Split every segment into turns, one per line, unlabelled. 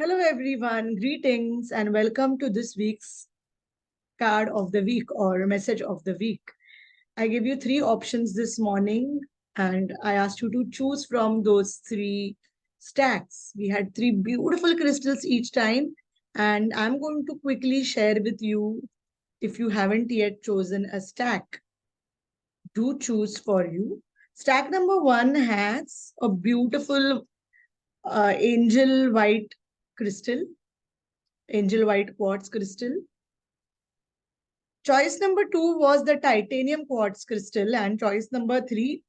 Hello, everyone. Greetings and welcome to this week's card of the week or message of the week. I gave you three options this morning and I asked you to choose from those three stacks. We had three beautiful crystals each time, and I'm going to quickly share with you if you haven't yet chosen a stack. Do choose for you. Stack number one has a beautiful angel white crystal, angel white quartz crystal. Choice number two was the titanium quartz crystal, and choice number three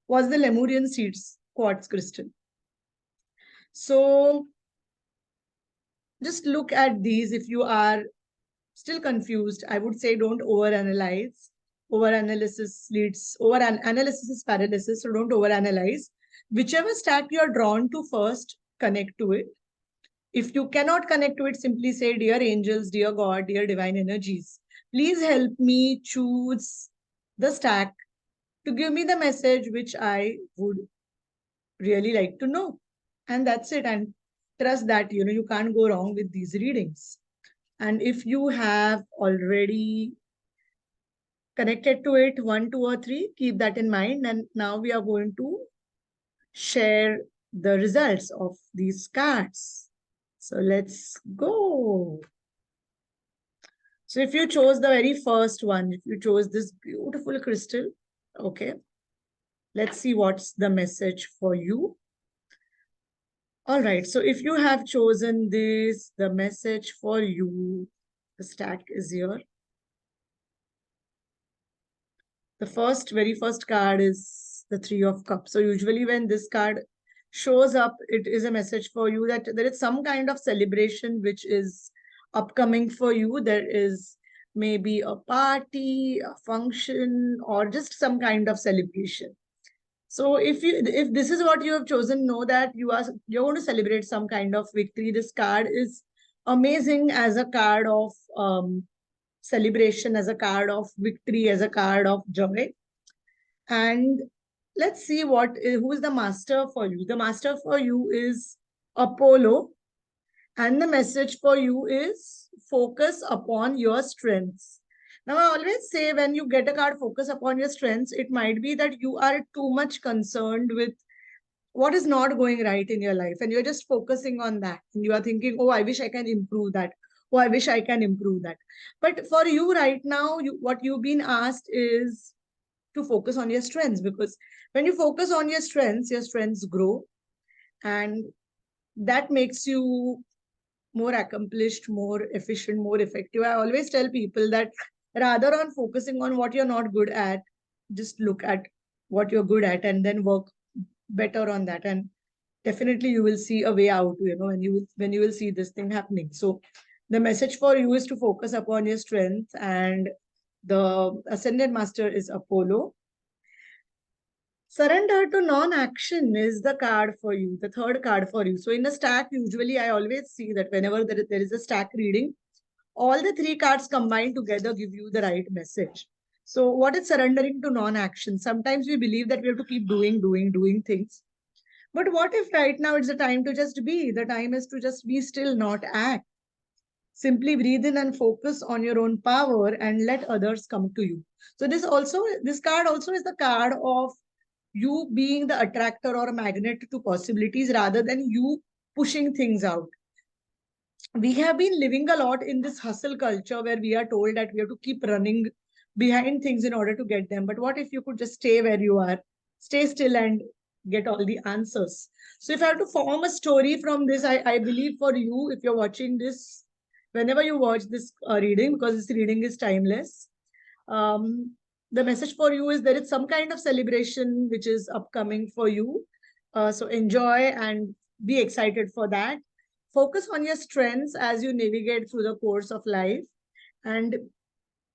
was the Lemurian seeds quartz crystal. So just look at these. If you are still confused, I would say don't overanalyze. Overanalysis leads, overanalysis is paralysis, so don't overanalyze. Whichever stack you are drawn to first, connect to it. If you cannot connect to it, simply say, Dear angels, dear God, dear divine energies, please help me choose the stack to give me the message which I would really like to know. And that's it. And trust that, you can't go wrong with these readings. And if you have already connected to it, one, two, or three, keep that in mind. And now we are going to share the results of these cards. So let's go. So if you chose the very first one, if you chose this beautiful crystal, okay, let's see what's the message for you. All right, so if you have chosen this, the message for you, the stack is here. The very first card is the Three of Cups. So usually when this card shows up, it is a message for you that there is some kind of celebration which is upcoming for you. There is maybe a party, a function, or just some kind of celebration. So if this is what you have chosen, know that you're going to celebrate some kind of victory. This card is amazing as a card of celebration, as a card of victory, as a card of joy. And let's see who is the master for you. The master for you is Apollo, and the message for you is focus upon your strengths. Now, I always say when you get a card, focus upon your strengths, it might be that you are too much concerned with what is not going right in your life. And you're just focusing on that. And you are thinking, oh, I wish I can improve that. Oh, I wish I can improve that. But for you right now, what you've been asked is to focus on your strengths, because when you focus on your strengths grow, and that makes you more accomplished, more efficient, more effective. I always tell people that rather on focusing on what you're not good at, just look at what you're good at and then work better on that. And definitely you will see a way out, when you will see this thing happening. So the message for you is to focus upon your strength, and the ascended master is Apollo. Surrender to non-action is the card for you, the third card for you. So in a stack, usually I always see that whenever there is a stack reading, all the three cards combined together give you the right message. So what is surrendering to non-action? Sometimes we believe that we have to keep doing things. But what if right now it's the time to just be? The time is to just be still, not act. Simply breathe in and focus on your own power and let others come to you. So this card also is the card of you being the attractor or a magnet to possibilities rather than you pushing things out. We have been living a lot in this hustle culture where we are told that we have to keep running behind things in order to get them. But what if you could just stay where you are, stay still and get all the answers? So if I have to form a story from this, I believe for you, if you're watching this, whenever you watch this reading, because this reading is timeless, um, the message for you is there is some kind of celebration which is upcoming for you. So enjoy and be excited for that. Focus on your strengths as you navigate through the course of life, and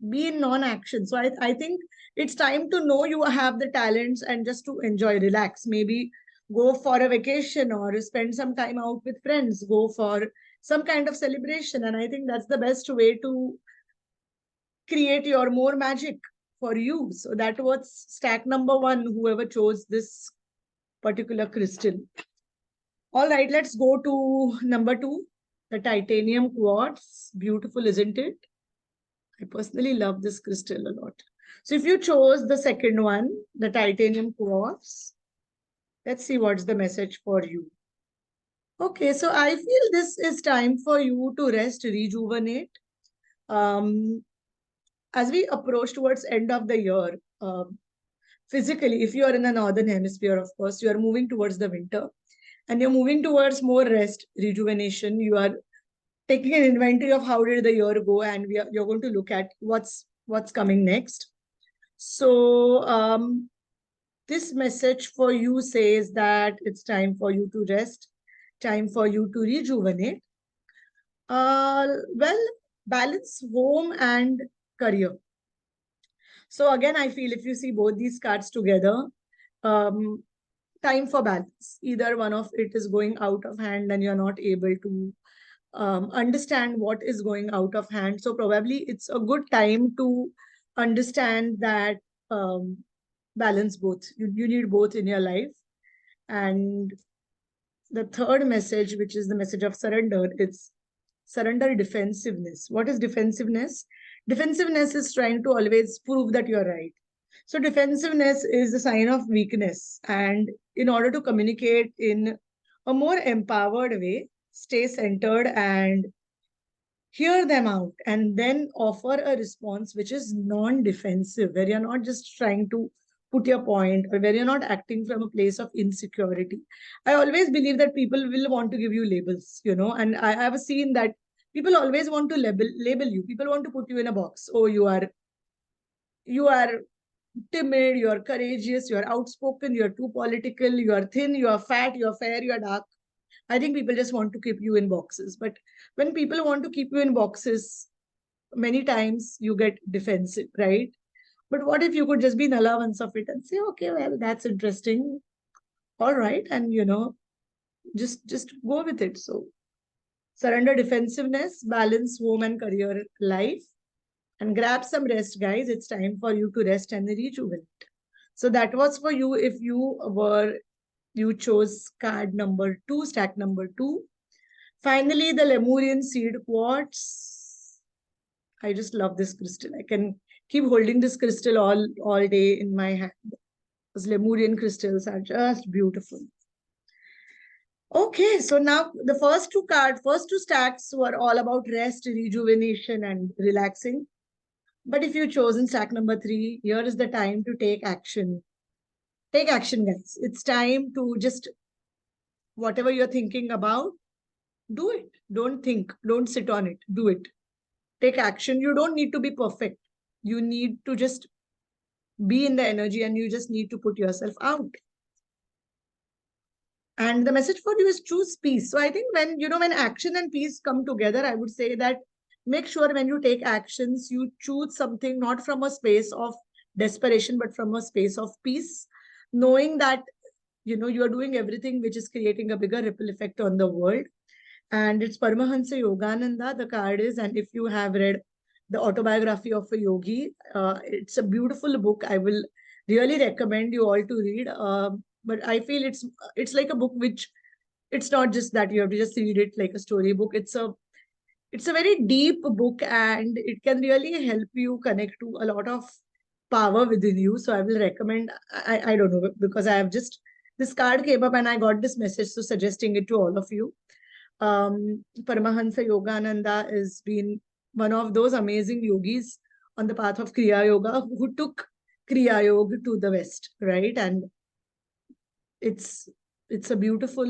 be in non-action. So I think it's time to know you have the talents and just to enjoy, relax. Maybe go for a vacation or spend some time out with friends, go for some kind of celebration. And I think that's the best way to create your more magic for you. So that was stack number one, whoever chose this particular crystal. All right, let's go to number 2, the titanium quartz. Beautiful, isn't it? I personally love this crystal a lot. So if you chose the second one, the titanium quartz, let's see what's the message for you. Okay, so I feel this is time for you to rest, rejuvenate. Um, as we approach towards end of the year, physically, if you are in the northern hemisphere, of course, you are moving towards the winter and you're moving towards more rest, rejuvenation. You are taking an inventory of how did the year go, and you're going to look at what's coming next. So this message for you says that it's time for you to rest, time for you to rejuvenate. Well, balance home and career. So again, I feel if you see both these cards together, um, time for balance. Either one of it is going out of hand and you're not able to understand what is going out of hand. So probably it's a good time to understand that balance both. You need both in your life. And the third message, which is the message of surrender, it's surrender defensiveness. What is defensiveness? Defensiveness is trying to always prove that you're right. So defensiveness is a sign of weakness. And in order to communicate in a more empowered way, stay centered and hear them out, and then offer a response which is non-defensive, where you're not just trying to put your point or where you're not acting from a place of insecurity. I always believe that people will want to give you labels, and I have seen that people always want to label you. People want to put you in a box. Oh, you are timid, you're courageous, you're outspoken, you're too political, you're thin, you're fat, you're fair, you're dark. I think people just want to keep you in boxes. But when people want to keep you in boxes, many times you get defensive, right? But what if you could just be in allowance of it and say, okay, well, that's interesting. All right. And just go with it. So surrender defensiveness, balance home and career life, and grab some rest, guys. It's time for you to rest and rejuvenate. So that was for you if you chose card number 2, stack number 2. Finally, the Lemurian seed quartz. I just love this crystal. I can keep holding this crystal all day in my hand. Those Lemurian crystals are just beautiful. Okay, so now the first two stacks were all about rest, rejuvenation, and relaxing. But if you've chosen stack number 3, here is the time to take action. Take action, guys. It's time to just, whatever you're thinking about, do it. Don't think, don't sit on it, do it. Take action. You don't need to be perfect. You need to just be in the energy, and you just need to put yourself out. And the message for you is choose peace. So I think when action and peace come together, I would say that make sure when you take actions, you choose something not from a space of desperation, but from a space of peace, knowing that, you are doing everything which is creating a bigger ripple effect on the world. And it's Paramahansa Yogananda, the card is. And if you have read the autobiography of a yogi, it's a beautiful book. I will really recommend you all to read. But I feel it's like a book which, it's not just that you have to just read it like a storybook. It's a very deep book, and it can really help you connect to a lot of power within you. So I will recommend. I don't know, because I have just, this card came up and I got this message, so suggesting it to all of you. Paramahansa Yogananda has been one of those amazing yogis on the path of Kriya Yoga who took Kriya Yoga to the West, right? And it's a beautiful,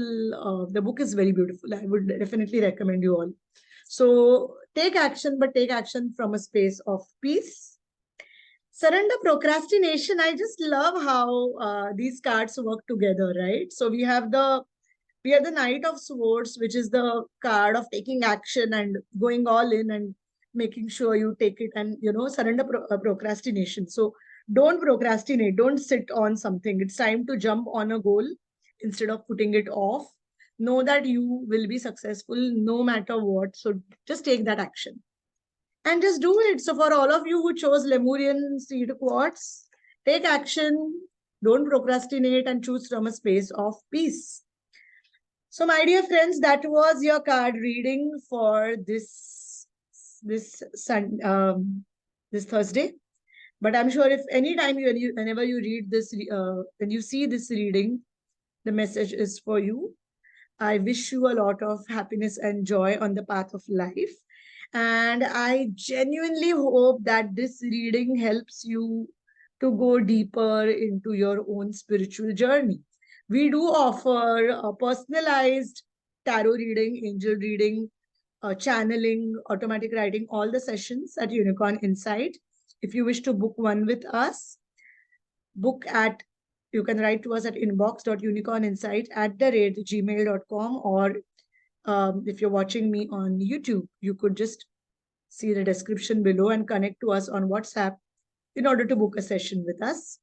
the book is very beautiful. I would definitely recommend you all. So take action, but take action from a space of peace. Surrender procrastination. I just love how these cards work together, right? So we have the Knight of Swords, which is the card of taking action and going all in and making sure you take it, and surrender procrastination. So don't procrastinate, don't sit on something. It's time to jump on a goal instead of putting it off. Know that you will be successful no matter what. So just take that action and just do it. So for all of you who chose Lemurian seed quartz, take action, don't procrastinate, and choose from a space of peace. So, my dear friends, that was your card reading for this Thursday. But I'm sure if anytime whenever you read this, when you see this reading, the message is for you. I wish you a lot of happiness and joy on the path of life. And I genuinely hope that this reading helps you to go deeper into your own spiritual journey. We do offer a personalized tarot reading, angel reading, channeling, automatic writing, all the sessions at Unicorn Insight. If you wish to book one with us, you can write to us at inbox.unicorninsight@gmail.com, or if you're watching me on YouTube, you could just see the description below and connect to us on WhatsApp in order to book a session with us.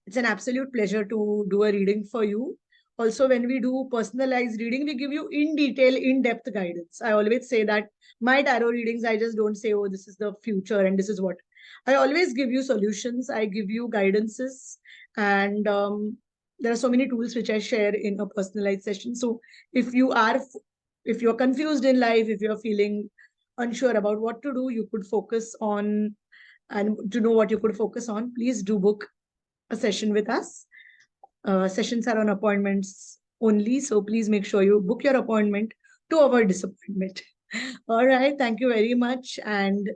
It's an absolute pleasure to do a reading for you. Also, when we do personalized reading, we give you in detail, in-depth guidance. I always say that my tarot readings, I just don't say, oh, this is the future and this is what. I always give you solutions. I give you guidances. And there are so many tools which I share in a personalized session. So if you're confused in life, if you're feeling unsure about what to do, you could focus on, and to know what you could focus on, please do book a session with us. Sessions are on appointments only, so please make sure you book your appointment to avoid disappointment. All right, thank you very much, and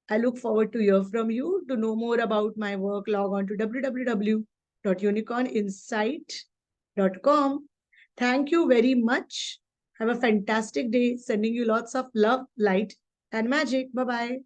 I look forward to hear from you. To know more about my work, log on to www.unicorninsight.com. Thank you very much. Have a fantastic day. Sending you lots of love, light, and magic. Bye-bye.